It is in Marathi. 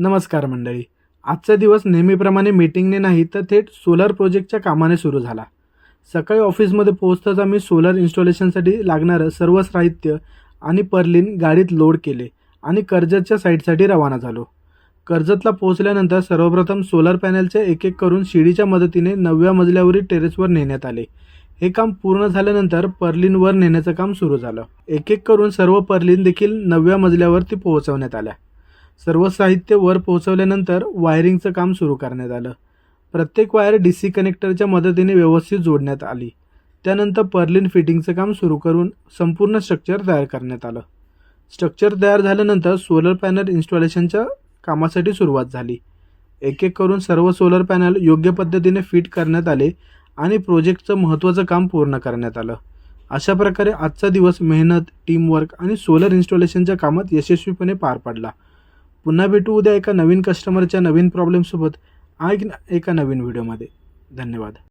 नमस्कार मंडळी. आजचा दिवस नेहमीप्रमाणे मीटिंगने नाही तर थेट सोलर प्रोजेक्टच्या कामाने सुरू झाला. सकाळी ऑफिसमध्ये पोहोचताच आम्ही सोलर इन्स्टॉलेशनसाठी लागणारं सर्व साहित्य आणि पर्लिन गाडीत लोड केले आणि कर्जतच्या साईटसाठी रवाना झालो. कर्जतला पोहोचल्यानंतर सर्वप्रथम सोलर पॅनलचे एक एक करून शिडीच्या मदतीने 9व्या मजल्यावरील टेरेसवर नेण्यात आले. हे काम पूर्ण झाल्यानंतर पर्लिनवर नेण्याचं काम सुरू झालं. एक एक करून सर्व पर्लिन देखील 9व्या मजल्यावरती पोहोचवण्यात आल्या. सर्व साहित्य वर पोहोचवल्यानंतर वायरिंगचं काम सुरू करण्यात आलं. प्रत्येक वायर DC कनेक्टरच्या मदतीने व्यवस्थित जोडण्यात आली. त्यानंतर पर्लिन फिटिंगचं काम सुरू करून संपूर्ण स्ट्रक्चर तयार करण्यात आलं. स्ट्रक्चर तयार झाल्यानंतर सोलर पॅनल इन्स्टॉलेशनच्या कामासाठी सुरुवात झाली. एक एक करून सर्व सोलर पॅनल योग्य पद्धतीने फिट करण्यात आले आणि प्रोजेक्टचं महत्त्वाचं काम पूर्ण करण्यात आलं. अशा प्रकारे आजचा दिवस मेहनत, टीमवर्क आणि सोलर इन्स्टॉलेशनच्या कामात यशस्वीपणे पार पडला. पुन्हा भेटू उद्या एका नवीन कस्टमरच्या नवीन प्रॉब्लेमसोबत एका नवीन व्हिडिओमध्ये. धन्यवाद.